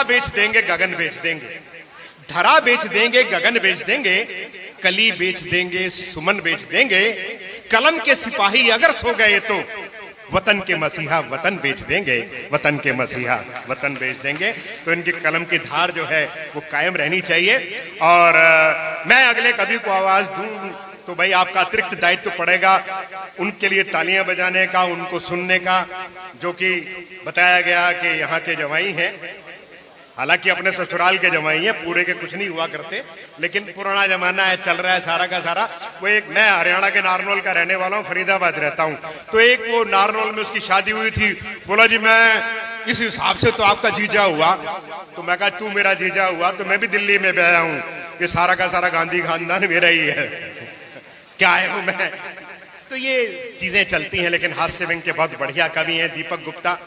बेच देंगे, गगन बेच देंगे। धरा बेच देंगे, गगन बेच देंगे, कली बेच देंगे, सुमन बेच देंगे। कलम के सिपाही अगर सो गए तो वतन के मसीहा वतन बेच देंगे, वतन के मसीहा वतन बेच देंगे। तो इनकी कलम की धार जो है वो कायम रहनी चाहिए। और मैं अगले कवि को आवाज दूं तो भाई आपका अतिरिक्त दायित्व पड़ेगा उनके लिए तालियां बजाने का, उनको सुनने का, जो कि बताया गया कि यहाँ के जवाई हैं। हालांकि अपने ससुराल के जमाई हैं, पूरे के कुछ नहीं हुआ करते, लेकिन पुराना जमाना है, चल रहा है सारा का सारा। वो एक, मैं हरियाणा के नारनौल का रहने वाला हूँ, फरीदाबाद रहता हूँ। तो एक वो नारनौल में उसकी शादी हुई थी, बोला जी मैं इस हिसाब से तो आपका जीजा हुआ। तो मैं कहा तू मेरा जीजा हुआ तो मैं भी दिल्ली में आया हूँ, ये सारा का सारा गांधी खानदान मेरा ही है, क्या है वो मैं। तो ये चीजें चलती हैं। लेकिन हास्य व्यंग के बहुत बढ़िया कवि हैं दीपक गुप्ता,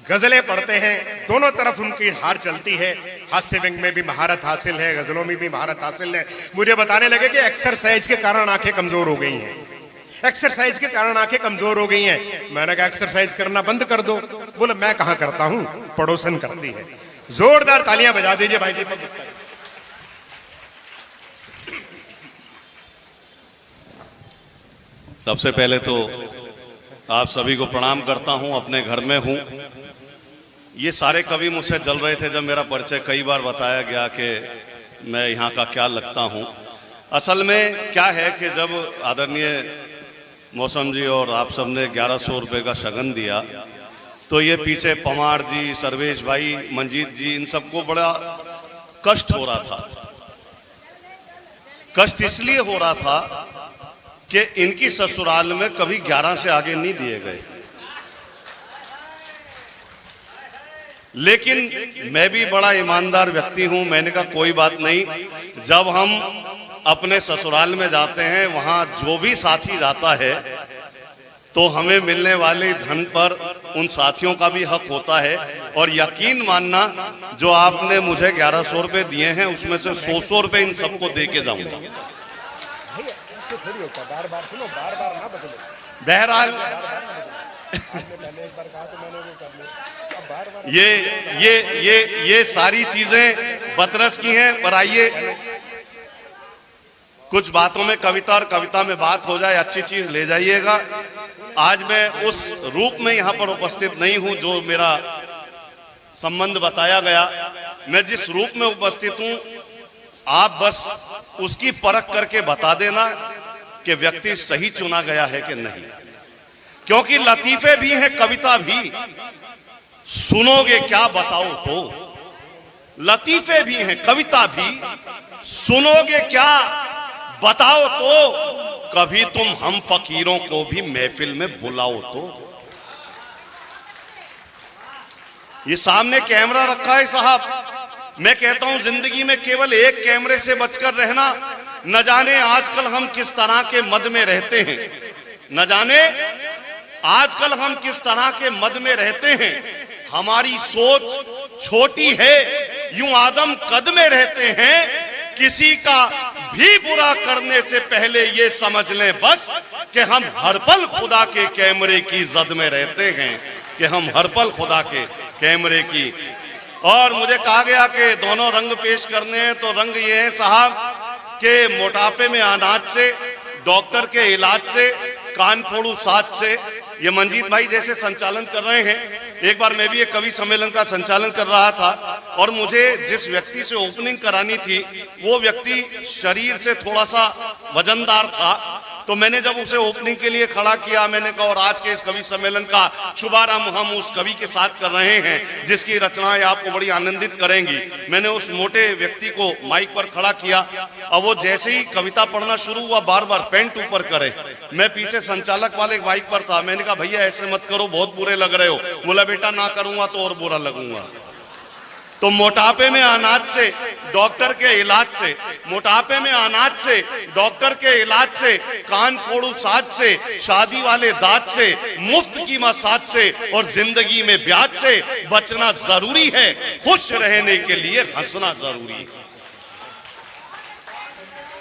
गजलें पढ़ते हैं, दोनों तरफ उनकी हार चलती है। हास्य व्यंग में भी महारत हासिल है, गजलों में भी महारत हासिल है। मुझे बताने लगे कि एक्सरसाइज के कारण आंखें कमजोर हो गई हैं, एक्सरसाइज के कारण आंखें कमजोर हो गई हैं। मैंने कहा एक्सरसाइज करना बंद कर दो। बोले मैं कहां करता हूं, पड़ोसन करती है। जोरदार तालियां बजा दीजिए भाई दीपक गुप्ता। सबसे पहले तो आप सभी को प्रणाम करता हूं, अपने घर में हूं। ये सारे कवि मुझसे जल रहे थे जब मेरा परिचय कई बार बताया गया कि मैं यहाँ का क्या लगता हूँ। असल में क्या है कि जब आदरणीय मौसम जी और आप सब ने 1100 रुपये का शगन दिया तो ये पीछे पवार जी, सर्वेश भाई, मंजीत जी, इन सबको बड़ा कष्ट हो रहा था। कष्ट इसलिए हो रहा था कि इनकी ससुराल में कभी 11 से आगे नहीं दिए गए। लेकिन मैं भी बड़ा ईमानदार व्यक्ति हूं, मैंने कहा कोई बात नहीं, जब हम अपने ससुराल में जाते हैं वहां जो भी साथी जाता है तो हमें मिलने वाले धन पर उन साथियों का भी हक होता है। और यकीन मानना, जो आपने मुझे 1100 रुपये दिए हैं उसमें से 100 रुपये इन सबको दे के जाऊंगा। बहरहाल ये सारी चीजें बतरस की हैं। पर आइए कुछ बातों में कविता और कविता में बात हो जाए, अच्छी चीज ले जाइएगा। आज मैं उस रूप में यहाँ पर उपस्थित नहीं हूं जो मेरा संबंध बताया गया। मैं जिस रूप में उपस्थित हूं, आप बस उसकी परख करके बता देना कि व्यक्ति सही चुना गया है कि नहीं। क्योंकि लतीफे भी हैं, कविता भी। सुनोगे क्या बताओ तो, लतीफे भी हैं, कविता भी। सुनोगे क्या बताओ तो, कभी तुम हम फकीरों को भी महफिल में बुलाओ तो। ये सामने कैमरा रखा है साहब, मैं कहता हूं जिंदगी में केवल एक कैमरे से बचकर रहना। न जाने आजकल हम किस तरह के मद में रहते हैं, न जाने आजकल हम किस तरह के मद में रहते हैं। हमारी सोच छोटी है, यूं आदम कद में रहते हैं। किसी का भी बुरा करने से पहले ये समझ लें बस कि हम हर पल खुदा के कैमरे की जद में रहते हैं, कि हम हर पल खुदा के कैमरे की। और मुझे कहा गया कि दोनों रंग पेश करने हैं, तो रंग ये है साहब के मोटापे में अनाज से, डॉक्टर के इलाज से, कान फोड़ू साथ से। ये मंजीत भाई जैसे संचालन कर रहे हैं, एक बार मैं भी एक कवि सम्मेलन का संचालन कर रहा था और मुझे जिस व्यक्ति से ओपनिंग करानी थी वो व्यक्ति शरीर से थोड़ा सा वजनदार था। तो मैंने जब उसे ओपनिंग के लिए खड़ा किया, मैंने कहा और आज के इस कवि सम्मेलन का शुभारंभ हम उस कवि के साथ कर रहे हैं जिसकी रचनाएं आपको बड़ी आनंदित करेंगी। मैंने उस मोटे व्यक्ति को माइक पर खड़ा किया और वो जैसे ही कविता पढ़ना शुरू हुआ बार बार पेंट ऊपर करे। मैं पीछे संचालक वाले माइक पर था, मैंने कहा भैया ऐसे मत करो, बहुत बुरे लग रहे हो। बोला बेटा ना करूंगा तो और बुरा लगूंगा। तो मोटापे में अनाज से, डॉक्टर के इलाज से, मोटापे में अनाज से, डॉक्टर के इलाज से, कान फोड़ू साज से, शादी वाले दांत से, मुफ्त की मसाज से और जिंदगी में ब्याज से बचना जरूरी है। खुश रहने के लिए हंसना जरूरी है।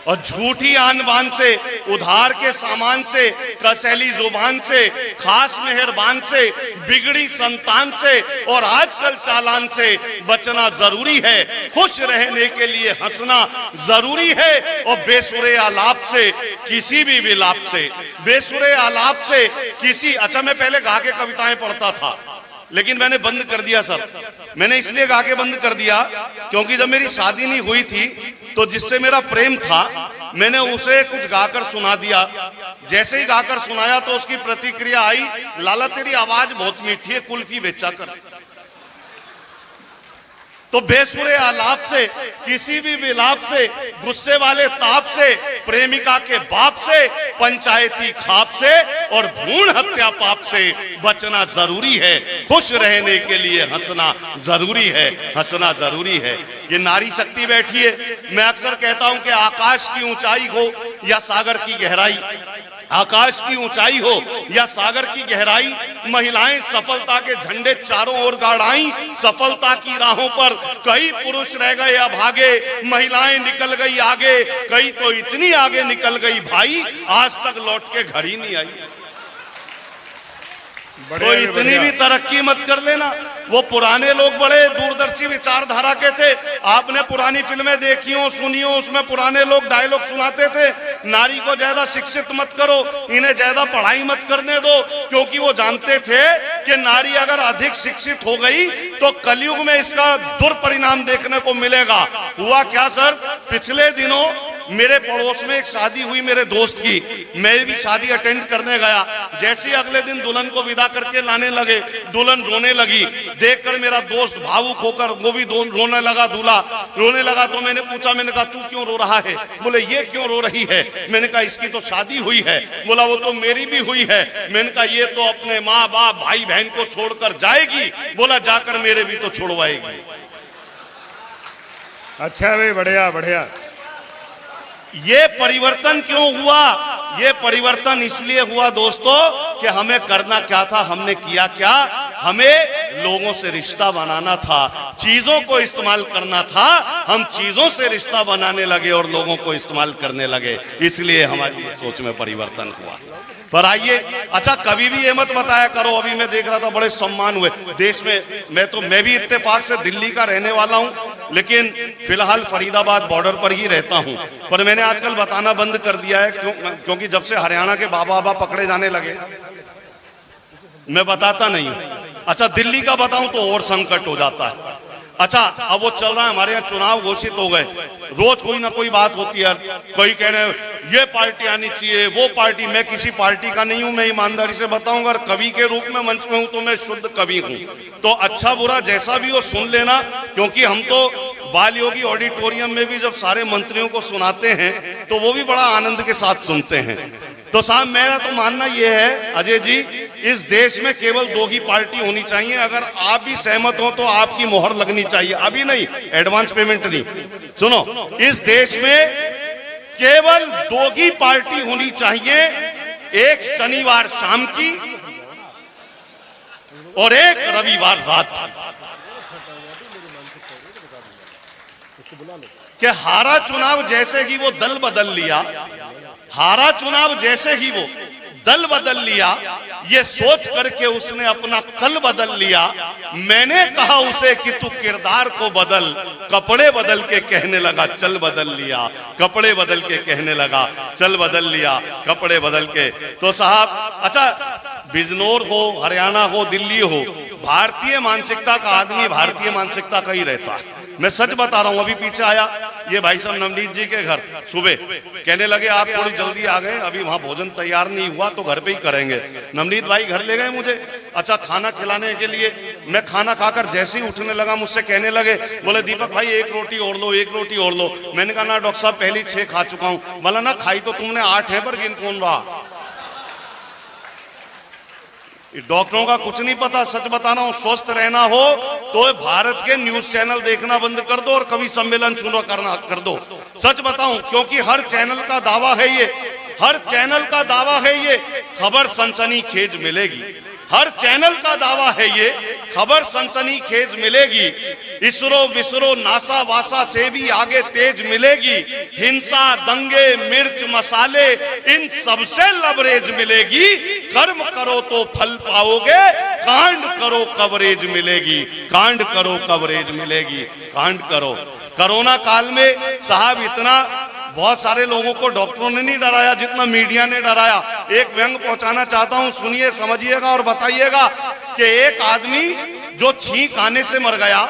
और झूठी आन बान से, उधार के सामान से, कसैली जुबान से, खास मेहरबान से, बिगड़ी संतान से और आजकल चालान से बचना जरूरी है। खुश रहने के लिए हंसना जरूरी है और बेसुरे आलाप से, किसी भी विलाप से, बेसुरे आलाप से किसी, अच्छा मैं पहले गा के कविताएं पढ़ता था लेकिन मैंने बंद कर दिया सर। मैंने इसलिए गा के बंद कर दिया क्योंकि जब मेरी शादी नहीं हुई थी तो जिससे मेरा प्रेम था मैंने उसे कुछ गाकर सुना दिया। जैसे ही गाकर सुनाया तो उसकी प्रतिक्रिया आई, लाला तेरी आवाज बहुत मीठी है, कुल्फी बेचा कर। तो बेसुरे आलाप से, किसी भी विलाप से, गुस्से वाले ताप से, प्रेमिका के बाप से, पंचायती खाप से और भ्रूण हत्या पाप से बचना जरूरी है। खुश रहने के लिए हंसना जरूरी है, हंसना जरूरी है। ये नारी शक्ति बैठी है। मैं अक्सर कहता हूं कि आकाश की ऊंचाई हो या सागर की गहराई, आकाश की ऊंचाई हो या सागर की गहराई, महिलाएं सफलता के झंडे चारों ओर गाड़ाई। सफलता की राहों पर कई पुरुष रह गए अभागे, महिलाएं निकल गई आगे, कई तो इतनी आगे निकल गई भाई आज तक लौट के घर ही नहीं आई। तो इतनी भी तरक्की मत कर देना। वो पुराने लोग बड़े दूरदर्शी विचारधारा के थे। आपने पुरानी फिल्में देखी हो, सुनी हो, उसमें पुराने लोग डायलॉग सुनाते थे, नारी को ज्यादा शिक्षित मत करो, इन्हें ज्यादा पढ़ाई मत करने दो, क्योंकि वो जानते थे कि नारी अगर अधिक शिक्षित हो गई तो कलयुग में इसका दुष्परिणाम देखने को मिलेगा। हुआ क्या सर, पिछले दिनों मेरे पड़ोस में एक शादी हुई मेरे दोस्त की, मैं भी शादी अटेंड करने गया। जैसे ही अगले दिन दुल्हन को विदा करके लाने लगे, दुल्हन रोने लगी। देखकर मेरा दोस्त भावुक होकर वो भी रोने लगा, दूल्हा रोने लगा। तो मैंने पूछा, मैंने कहा तू क्यों रो रहा है? बोले ये क्यों रो रही है? मैंने कहा इसकी तो शादी हुई है। बोला वो तो मेरी भी हुई है। मैंने कहा ये तो अपने माँ बाप भाई बहन को छोड़कर जाएगी। बोला जाकर मेरे भी तो छोड़वाएगी। अच्छा भाई, बढ़िया बढ़िया। ये परिवर्तन क्यों हुआ? ये परिवर्तन इसलिए हुआ दोस्तों कि हमें करना क्या था, हमने किया क्या? हमें लोगों से रिश्ता बनाना था, चीजों को इस्तेमाल करना था। हम चीजों से रिश्ता बनाने लगे और लोगों को इस्तेमाल करने लगे, इसलिए हमारी सोच में परिवर्तन हुआ। पर आइए, अच्छा कभी भी ये मत बताया करो, अभी मैं देख रहा था बड़े सम्मान हुए देश में। मैं भी इत्तेफाक से दिल्ली का रहने वाला हूं, लेकिन फिलहाल फरीदाबाद बॉर्डर पर ही रहता हूं। पर मैंने आजकल बताना बंद कर दिया है क्योंकि जब से हरियाणा के बाबा पकड़े जाने लगे मैं बताता नहीं हूं। अच्छा दिल्ली का बताऊं तो और संकट हो जाता है। अच्छा अब वो चल रहा है, हमारे यहाँ चुनाव घोषित हो गए, रोज कोई ना कोई बात होती है। कोई कह रहे ये पार्टी आनी चाहिए, वो पार्टी। मैं किसी पार्टी का नहीं हूं, मैं ईमानदारी से बताऊंगा। अगर कवि के रूप में मंच में हूं तो मैं शुद्ध कवि हूं। तो अच्छा बुरा जैसा भी हो सुन लेना, क्योंकि हम तो बाल योगी ऑडिटोरियम में भी जब सारे मंत्रियों को सुनाते हैं तो वो भी बड़ा आनंद के साथ सुनते हैं। तो साहब मेरा तो मानना यह है अजय जी, इस देश में केवल दो ही पार्टी होनी चाहिए। अगर आप भी सहमत हो तो आपकी मोहर लगनी चाहिए, अभी नहीं, एडवांस पेमेंट नहीं। सुनो, इस देश में केवल दो ही पार्टी होनी चाहिए, एक शनिवार शाम की और एक रविवार रात की। कि हारा चुनाव जैसे ही वो दल बदल लिया, हारा चुनाव जैसे ही वो दल बदल लिया, ये सोच करके उसने अपना कल बदल लिया। मैंने कहा उसे कि तू किरदार को बदल, कपड़े बदल के कहने लगा चल बदल लिया, कपड़े बदल के कहने लगा चल बदल लिया, कपड़े बदल के। तो साहब अच्छा बिजनौर हो, हरियाणा हो, दिल्ली हो, भारतीय मानसिकता का आदमी भारतीय मानसिकता का ही रहता है। मैं सच बता रहा हूं, अभी पीछे आया ये भाई साहब नवनीत जी के घर, सुबह कहने लगे आप थोड़ी जल्दी आ गए, अभी वहां भोजन तैयार नहीं हुआ तो घर पे ही करेंगे। नवनीत भाई घर ले गए मुझे, अच्छा खाना खिलाने के लिए। मैं खाना खाकर जैसे ही उठने लगा मुझसे कहने लगे, बोले दीपक भाई एक रोटी और लो, एक रोटी और लो। मैंने कहा ना डॉक्टर साहब पहली 6 खा चुका हूं। बोला ना खाई तो तुमने 8 है, पर गिन कौन रहा? डॉक्टरों का कुछ नहीं पता, सच बताना हो। स्वस्थ रहना हो तो भारत के न्यूज चैनल देखना बंद कर दो और कवि सम्मेलन सुनो करना कर दो। सच बताऊं, क्योंकि हर चैनल का दावा है ये, हर चैनल का दावा है ये, खबर सनसनीखेज मिलेगी। हर चैनल का दावा है ये, खबर सनसनीखेज मिलेगी, इसरो विसरो नासा वासा से भी आगे तेज मिलेगी, हिंसा दंगे मिर्च मसाले इन सबसे लवरेज मिलेगी, कर्म करो तो फल पाओगे, कांड करो कवरेज मिलेगी, कांड करो कवरेज मिलेगी, कांड करो। कोरोना काल में साहब इतना बहुत सारे लोगों को डॉक्टरों ने नहीं डराया जितना मीडिया ने डराया। एक व्यंग पहुंचाना चाहता हूं, सुनिए समझिएगा और बताइएगा कि एक आदमी जो छींक आने से मर गया,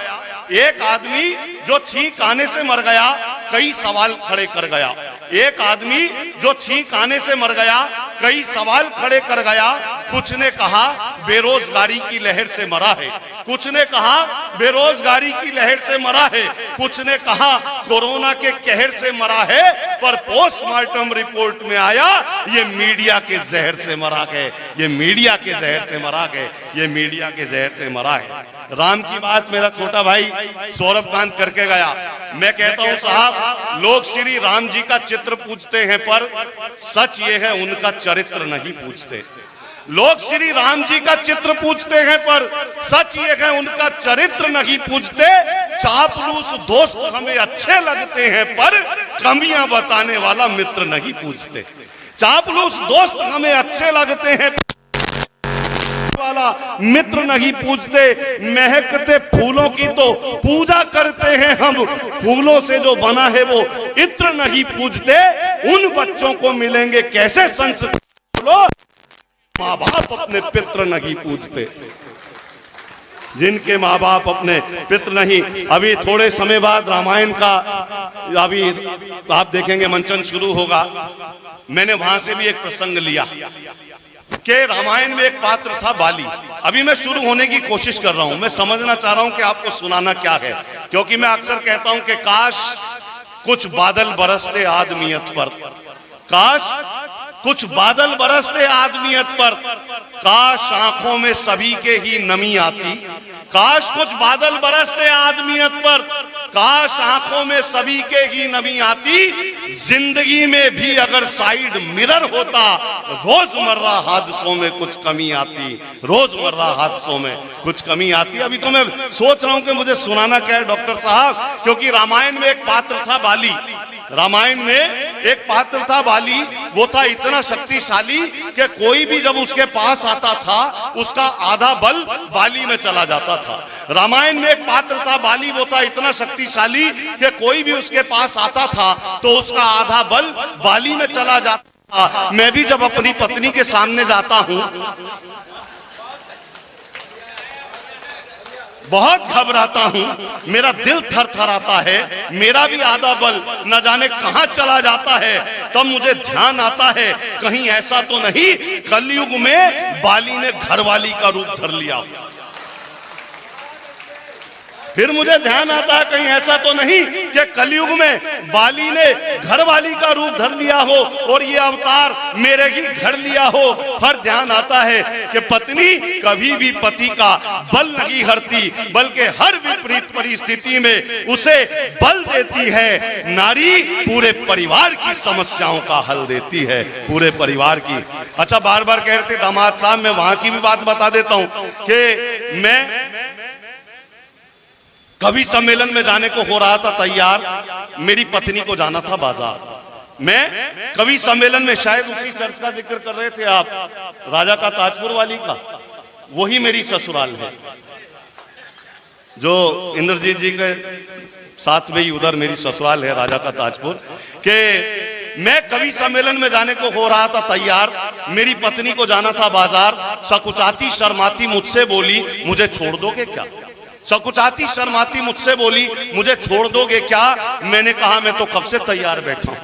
एक आदमी जो छींक आने से मर गया कई सवाल खड़े कर गया, एक आदमी जो छींक आने से मर गया कई सवाल खड़े कर गया। कुछ ने कहा बेरोजगारी की लहर से मरा है, कुछ ने कहा बेरोजगारी की लहर से मरा है, कुछ ने कहा कोरोना के कहर से मरा है, पर पोस्टमार्टम रिपोर्ट में आया ये मीडिया के जहर से मरा है, ये मीडिया के जहर से मरा है, ये मीडिया के जहर से मरा है। राम की बात मेरा छोटा भाई सौरभ कांत करके गया। मैं कहता हूं साहब, लोग श्री राम जी का चित्र पूछते हैं पर सच ये है उनका चरित्र नहीं पूछते। लोग श्री राम जी का चित्र पूछते हैं पर सच ये है उनका चरित्र नहीं पूछते। चापलूस दोस्त हमें अच्छे लगते हैं पर कमियां बताने वाला मित्र नहीं पूछते। चापलूस दोस्त हमें अच्छे लगते हैं वाला मित्र नहीं पूछते। महकते फूलों की तो पूजा करते हैं हम, फूलों से जो बना है वो इत्र नहीं पूछते। उन बच्चों को मिलेंगे कैसे संस्कार, माँ बाप अपने पित्र नहीं पूछते, जिनके माँ बाप अपने पित्र नहीं। अभी थोड़े समय बाद रामायण का अभी आप देखेंगे मंचन शुरू होगा। मैंने वहां से भी एक प्रसंग लिया कि रामायण में एक पात्र था बाली। अभी मैं शुरू होने की कोशिश कर रहा हूं, मैं समझना चाह रहा हूं कि आपको सुनाना क्या है, क्योंकि मैं अक्सर कहता हूं कि काश कुछ बादल बरसते आदमियत पर, काश कुछ बादल बरसते आदमियत पर, काश आंखों में सभी के ही नमी आती, काश कुछ बादल बरसते आदमियत पर, काश आंखों में सभी के ही नमी आती। जिंदगी में भी अगर साइड मिरर होता, रोजमर्रा हादसों में कुछ कमी आती, रोजमर्रा हादसों में कुछ कमी आती। अभी तो मैं सोच रहा हूं कि मुझे सुनाना क्या है डॉक्टर साहब, क्योंकि रामायण में एक पात्र था बाली, रामायण में एक पात्र था बाली। वो था इतना शक्तिशाली कि कोई भी जब उसके पास आता था उसका आधा बल बाली में चला जाता था। रामायण में एक पात्र था बाली, वो था इतना शक्तिशाली कि कोई भी उसके पास आता था तो उसका आधा बल बाली में चला जाता था। मैं भी जब अपनी पत्नी के सामने जाता हूं बहुत घबराता हूं, मेरा दिल थरथराता है, मेरा भी आधा बल न जाने कहां चला जाता है। तब मुझे ध्यान आता है कहीं ऐसा तो नहीं कलयुग में बाली ने घरवाली का रूप धर लिया। फिर मुझे ध्यान आता है कहीं ऐसा तो नहीं कि कलयुग में बाली ने घरवाली का रूप धर लिया हो और ये अवतार मेरे ही घर लिया हो। फिर ध्यान आता है कि पत्नी कभी भी पति का बल नहीं हरती, बल्कि हर विपरीत परिस्थिति में उसे बल देती है। नारी पूरे परिवार की समस्याओं का हल देती है, पूरे परिवार की। अच्छा, बार बार कह रहे थे दामाद साहब, मैं वहां की भी बात बता देता हूं कि मैं कवि सम्मेलन में जाने को हो रहा था तैयार, मेरी पत्नी को जाना था बाजार। मैं कवि सम्मेलन में, शायद उसी चर्च का जिक्र कर रहे थे आप, राजा का ताजपुर वाली का, वही मेरी ससुराल है, जो इंद्रजीत जी के साथ में ही उधर मेरी ससुराल है राजा का ताजपुर के। मैं कवि सम्मेलन में जाने को हो रहा था तैयार, मेरी पत्नी को जाना था बाजार। सकुचाती शर्माती मुझसे बोली, मुझे छोड़ दोगे क्या? सकुचाती शर्माती मुझसे बोली, मुझे छोड़ दोगे क्या? मैंने कहा मैं तो कब से तैयार बैठा हूं,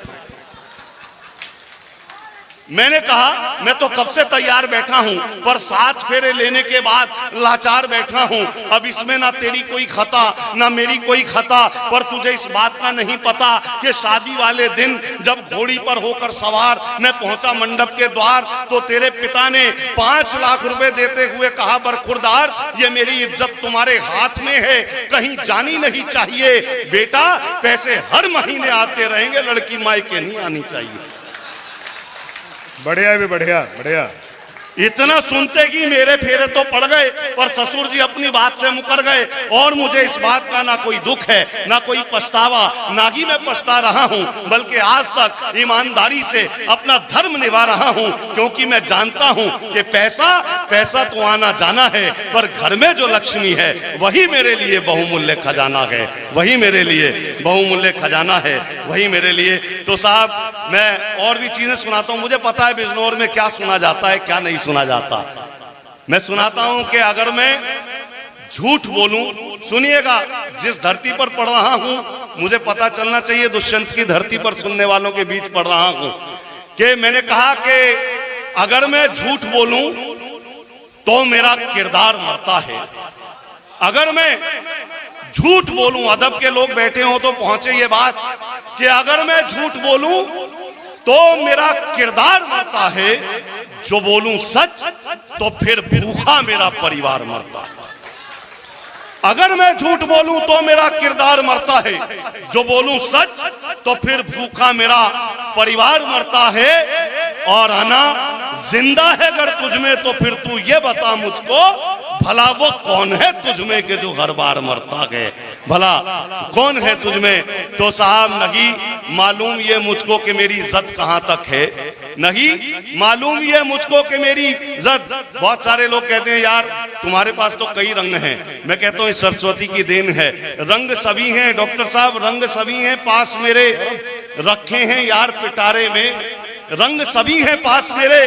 मैंने कहा मैं तो कब से तैयार बैठा हूं, पर 7 फेरे लेने के बाद लाचार बैठा हूं। अब इसमें ना तेरी कोई खता ना मेरी कोई खता, पर तुझे इस बात का नहीं पता कि शादी वाले दिन जब घोड़ी पर होकर सवार मैं पहुंचा मंडप के द्वार, तो तेरे पिता ने 5 लाख रुपए देते हुए कहा, बरखुरदार ये मेरी इज्जत तुम्हारे हाथ में है, कहीं जानी नहीं चाहिए। बेटा पैसे हर महीने आते रहेंगे, लड़की मायके नहीं आनी चाहिए। बढ़िया भी बढ़िया बढ़िया। इतना सुनते कि मेरे फेरे तो पड़ गए, पर ससुर जी अपनी बात से मुकर गए। और मुझे इस बात का ना कोई दुख है, ना कोई पछतावा, ना ही मैं पछता रहा हूं, बल्कि आज तक ईमानदारी से अपना धर्म निभा रहा हूं, क्योंकि मैं जानता हूं कि पैसा तो आना जाना है, पर घर में जो लक्ष्मी है वही मेरे लिए बहुमूल्य खजाना है, वही मेरे लिए बहुमूल्य खजाना है, वही मेरे लिए। तो साहब मैं और भी चीजें सुनाता हूं। मुझे पता है बिजनौर में क्या सुना जाता है, क्या नहीं सुना जाता। मैं सुनाता हूं कि अगर मैं झूठ बोलूं, सुनिएगा, जिस धरती पर पढ़ रहा हूं मुझे पता चलना चाहिए, दुष्यंत की धरती पर सुनने वालों के बीच पढ़ रहा हूं, कि मैंने कहा कि अगर मैं झूठ बोलूं तो मेरा किरदार मरता है। अगर मैं झूठ बोलूं, अदब के लोग बैठे हो तो पहुंचे ये बात कि अगर मैं झूठ बोलूं तो मेरा किरदार मरता है, जो बोलूं सच तो फिर भूखा मेरा परिवार मरता है। अगर मैं झूठ बोलूं तो मेरा किरदार मरता है, जो बोलूं सच तो फिर भूखा मेरा परिवार मरता है। और आना जिंदा है अगर तुझमें तो फिर तू ये बता मुझको, भला वो कौन है तुझमें के जो हर बार मरता है, भला कौन है तुझमें। तो साहब नहीं मालूम ये मुझको कि मेरी इज्जत कहां तक है, नहीं मालूम ये मुझको कि मेरी इज्जत। बहुत सारे लोग कहते हैं यार तुम्हारे पास तो कई रंग हैं। मैं कहता हूं सरस्वती की देन है, रंग सभी हैं डॉक्टर साहब, रंग सभी हैं, पास मेरे रखे हैं यार पिटारे में, रंग सभी हैं पास मेरे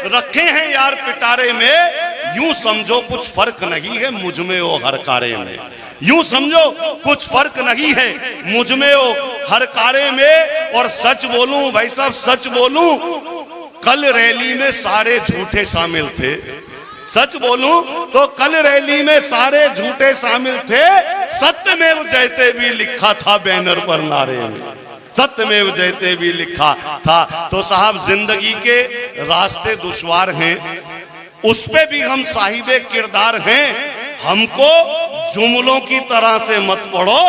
रखे हैं यार पिटारे में। यूं समझो कुछ फर्क नहीं है मुझ में ओ हर कारे में, यूं समझो कुछ फर्क नहीं है मुझ में ओ हर कारे में। और सच बोलूं भाई साहब, सच बोलूं, कल रैली में सारे झूठे शामिल थे। सच बोलूं तो कल रैली में सारे झूठे शामिल थे, सत्यमेव जयते भी लिखा था बैनर पर नारे में, सत्यमेव जयते भी लिखा था। तो साहब जिंदगी के रास्ते दुश्वार हैं, उस पे भी हम साहिबे किरदार हैं। हमको जुमलों की तरह से मत पढ़ो,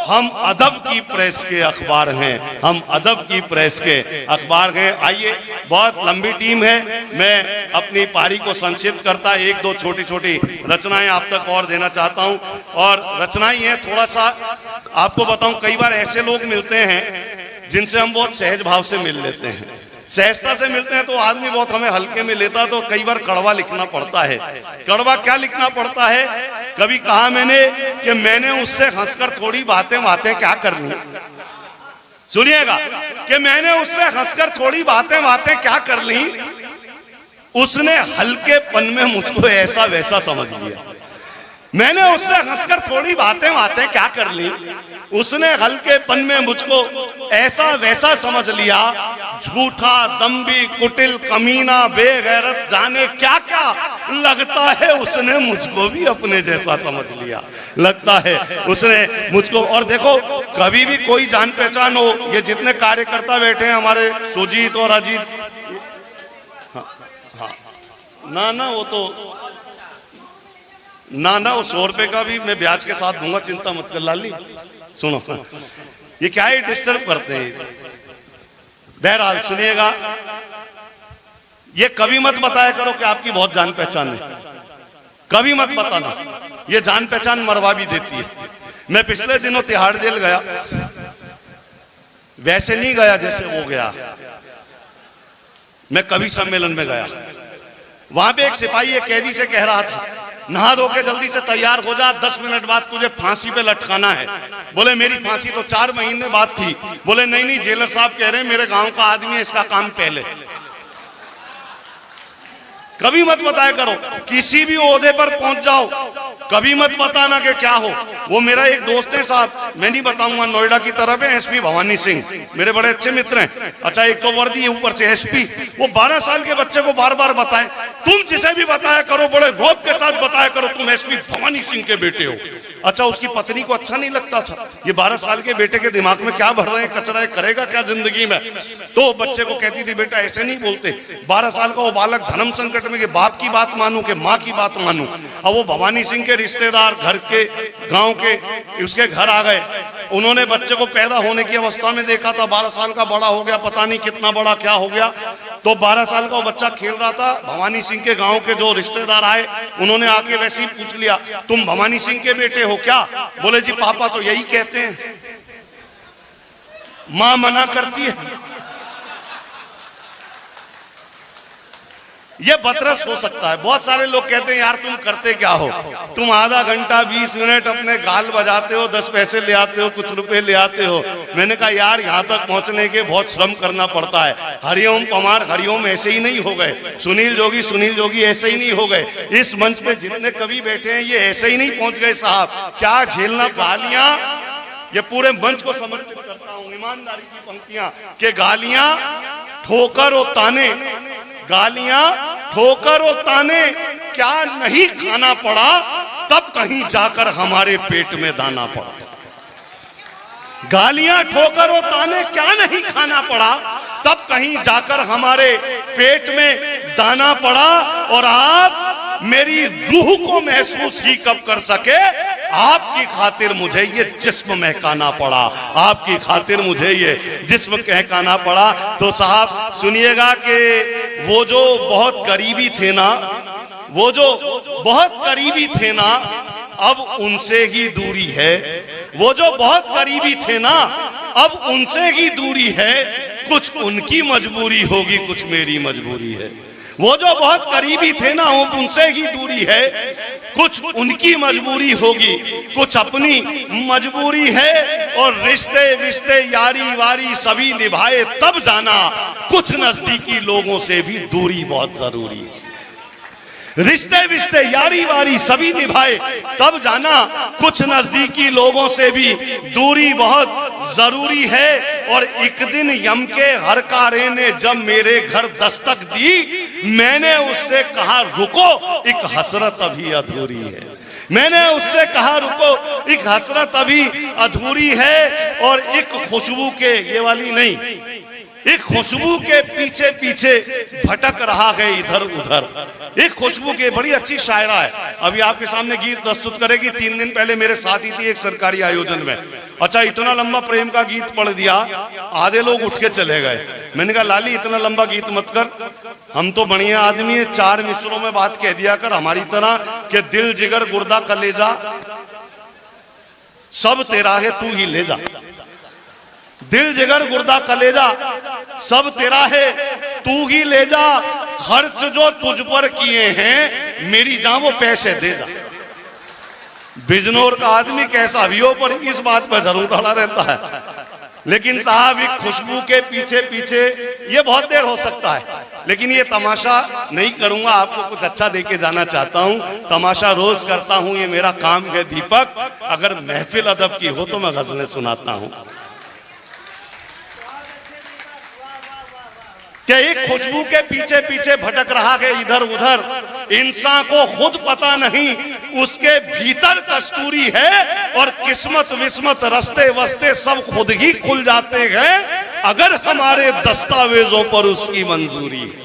हम अदब की प्रेस के अखबार हैं, हम अदब की प्रेस के अखबार हैं। आइए, बहुत लंबी टीम है, मैं अपनी पारी को संक्षिप्त करता एक दो छोटी छोटी रचनाएं आप तक और देना चाहता हूं। और रचनाएं हैं, थोड़ा सा आपको बताऊं, कई बार ऐसे लोग मिलते हैं जिनसे हम बहुत सहज भाव से मिल लेते हैं, सहजता से मिलते हैं तो आदमी बहुत हमें हल्के में लेता, तो कई बार कड़वा लिखना पड़ता है। कड़वा क्या लिखना पड़ता है? कभी कहा मैंने कि मैंने उससे हंसकर थोड़ी बातें क्या करनी, सुनिएगा, कि मैंने उससे हंसकर थोड़ी बातें क्या कर ली, उसने हल्केपन में मुझको ऐसा वैसा समझ लिया। मैंने उससे हंसकर थोड़ी बातें क्या कर ली, उसने हल्केपन में मुझको ऐसा वैसा समझ लिया। झूठा, दम्भी, कुटिल, कमीना, बेगैरत, जाने क्या क्या, लगता है उसने मुझको भी अपने जैसा समझ लिया, लगता है उसने मुझको। और देखो, कभी भी कोई जान पहचान हो, ये जितने कार्यकर्ता बैठे हैं हमारे, सुजीत और अजीत, ना वो तो ना वो 100 रुपए का भी मैं ब्याज के साथ दूंगा, चिंता मत कर लाली। सुनो, ये क्या है, डिस्टर्ब करते हैं। बहरहाल सुनिएगा, ये कभी मत बताया करो कि आपकी बहुत जान पहचान है, कभी मत बताना, ये जान पहचान मरवा भी देती है। मैं पिछले दिनों तिहाड़ जेल गया, वैसे नहीं गया जैसे वो गया, मैं कवि सम्मेलन में गया। वहां पे एक सिपाही एक कैदी से कह रहा था, नहा धो के जल्दी से तैयार हो जा, 10 मिनट बाद तुझे फांसी पे लटकाना है। बोले मेरी फांसी तो 4 महीने बाद थी। बोले नहीं, जेलर साहब कह रहे हैं मेरे गांव का आदमी है, इसका काम पहले। कभी मत बताया करो, किसी भी ओहदे पर पहुंच जाओ, कभी मत बताना कि क्या हो। वो मेरा एक दोस्त है साहब, मैं नहीं बताऊंगा, नोएडा की तरफ है, एसपी भवानी सिंह, मेरे बड़े अच्छे मित्र हैं। अच्छा, एक तो वर्दी है, ऊपर से एसपी। वो 12 साल के बच्चे को बार बार बताए, तुम जिसे भी बताया करो बड़े रौब के साथ बताया करो तुम एसपी भवानी सिंह के बेटे हो। अच्छा, उसकी पत्नी को अच्छा नहीं लगता था, ये 12 साल के बेटे के दिमाग में क्या भर रहे हैं कचरा है, करेगा क्या जिंदगी में। तो बच्चे को कहती थी बेटा ऐसे नहीं बोलते। 12 साल का वो बालक धर्म संकट में कि बाप की बात मानूं कि माँ की बात मानूं। अब वो भवानी सिंह के रिश्तेदार घर के गांव के उसके घर आ गए, उन्होंने बच्चे को पैदा होने की अवस्था में देखा था, 12 साल का बड़ा हो गया, पता नहीं कितना बड़ा क्या हो गया। तो 12 साल का वो बच्चा खेल रहा था, भवानी सिंह के गांव के जो रिश्तेदार आए उन्होंने आके वैसे ही पूछ लिया, तुम भवानी सिंह के बेटे हो क्या? बोले जी पापा तो यही कहते हैं, मां मना करती है। ये बतरस हो सकता है। बहुत सारे लोग कहते हैं यार तुम करते क्या हो, तुम आधा घंटा 20 मिनट अपने गाल बजाते हो, 10 पैसे ले आते हो, कुछ रुपए ले आते हो। मैंने कहा यार यहाँ तक पहुंचने के बहुत श्रम करना पड़ता है। हरिओम पमार हरिओम ऐसे ही नहीं हो गए, सुनील जोगी ऐसे ही नहीं हो गए, इस मंच पे जितने कवि बैठे हैं ये ऐसे ही नहीं पहुंच गए साहब। क्या झेलना गालियां, ये पूरे मंच को समर्पित करता हूं, ईमानदारी की पंक्तियां के गालियां ठोकर और ताने, गालियां ठोकर और ताने क्या नहीं खाना पड़ा, तब कहीं जाकर हमारे पेट में दाना पड़ा। गालियां ठोकर और ताने क्या नहीं खाना पड़ा, तब कहीं जाकर हमारे पेट में दाना पड़ा। और आप मेरी रूह को महसूस ही कब कर सके, आपकी खातिर मुझे ये जिस्म महकाना पड़ा, आपकी खातिर मुझे ये जिस्म महकाना पड़ा। तो साहब सुनिएगा कि वो जो बहुत करीबी थे ना, वो जो बहुत करीबी थे ना, अब उनसे ही दूरी है। वो जो बहुत करीबी थे ना, अब उनसे ही दूरी है। कुछ उनकी मजबूरी होगी, कुछ मेरी मजबूरी है। वो जो बहुत करीबी थे ना, उनसे ही दूरी है। कुछ उनकी मजबूरी होगी, कुछ अपनी मजबूरी है। और रिश्ते विश्ते यारी वारी सभी निभाए तब जाना, कुछ नजदीकी लोगों से भी दूरी बहुत जरूरी है। रिश्ते विश्ते यारी वारी सभी निभाए तब जाना, कुछ नजदीकी लोगों से भी दूरी बहुत जरूरी है। और एक दिन यम के हरकारे ने जब मेरे घर दस्तक दी, मैंने उससे कहा रुको, एक हसरत अभी अधूरी है। मैंने उससे कहा रुको, एक हसरत अभी अधूरी है। और एक खुशबू के, ये वाली नहीं, एक खुशबू के पीछे पीछे भटक रहा है इधर उधर। एक खुशबू के, बड़ी अच्छी शायरा है, अभी आपके सामने गीत प्रस्तुत करेगी। 3 दिन पहले मेरे साथ ही थी एक सरकारी आयोजन में। अच्छा, इतना लंबा प्रेम का गीत पढ़ दिया, आधे लोग उठ के चले गए। मैंने कहा लाली इतना लंबा गीत मत कर, हम तो बढ़िया आदमी है, 4 मिसरों में बात कह दिया कर, हमारी तरह के दिल जिगर गुर्दा कलेजा सब तेरा है तू ही ले जा। दिल जिगर गुर्दा कलेजा सब तेरा है तू ही ले जा। खर्च जो तुझ पर किए हैं मेरी जान वो पैसे दे जा। बिजनौर का आदमी कैसा भी हो, पर इस बात पर जरूर खड़ा रहता है। लेकिन साहब एक खुशबू के पीछे पीछे ये बहुत देर हो सकता है, लेकिन ये तमाशा नहीं करूंगा, आपको कुछ अच्छा दे के जाना चाहता हूं। तमाशा रोज करता हूं, ये मेरा काम है दीपक। अगर महफिल अदब की हो तो मैं गजलें सुनाता हूं। क्या एक खुशबू के पीछे पीछे भटक रहा है इधर उधर, इंसान को खुद पता नहीं उसके भीतर कस्तूरी है। और किस्मत विस्मत रस्ते वस्ते सब खुद ही खुल जाते हैं अगर हमारे दस्तावेजों पर उसकी मंजूरी है।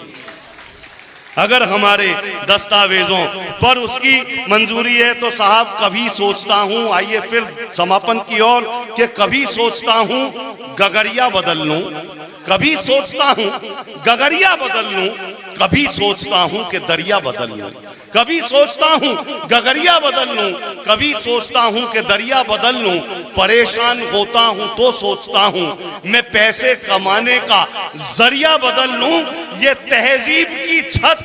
अगर हमारे दस्तावेजों पर उसकी मंजूरी है। तो साहब कभी सोचता हूं, आइए फिर समापन की ओर, कि कभी सोचता हूं गगरिया बदल लूं, कभी सोचता हूं गगरिया बदल लूं, कभी सोचता हूं कि दरिया बदल लूं, कभी सोचता हूं गगरिया बदल लूं, कभी सोचता हूं कि दरिया बदल लूं। परेशान होता हूं तो सोचता हूं मैं पैसे कमाने का जरिया बदल लूं। ये तहजीब की छत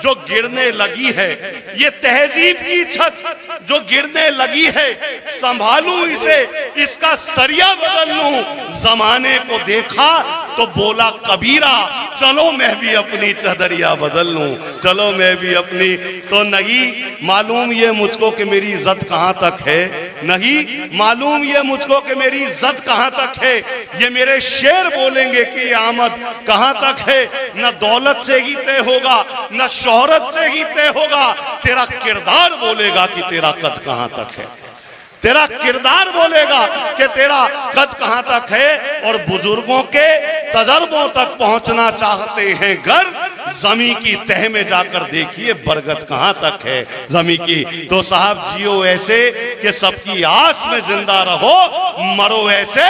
जो गिरने लगी है, ये तहजीब की छत जो गिरने लगी है, संभालूं इसे, इसका सरिया बदल लूं। जमाने को देखा तो बोला कबीरा, चलो मैं भी अपनी चदरिया बदल लूं, चलो मैं भी अपनी। तो नहीं मालूम ये मुझको कि मेरी इज्जत कहां तक है, नहीं मालूम ये मुझको कि मेरी इज्जत कहां तक है। ये मेरे शेर बोलेंगे कि आमद कहां तक है। न दौलत से ही तय होगा, न शोहरत से ही तय होगा, तेरा किरदार बोलेगा कि तेरा कद कहां तक है। तेरा किरदार बोलेगा कि तेरा कद कहां तक है। और बुजुर्गों के तजर्बों तक पहुंचना चाहते हैं घर, जमी की तह में जाकर देखिए बरगद कहां तक है जमी की। तो साहब जियो ऐसे कि सबकी आस में जिंदा रहो, मरो ऐसे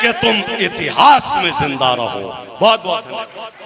कि तुम इतिहास में जिंदा रहो। बहुत बहुत धन्यवाद।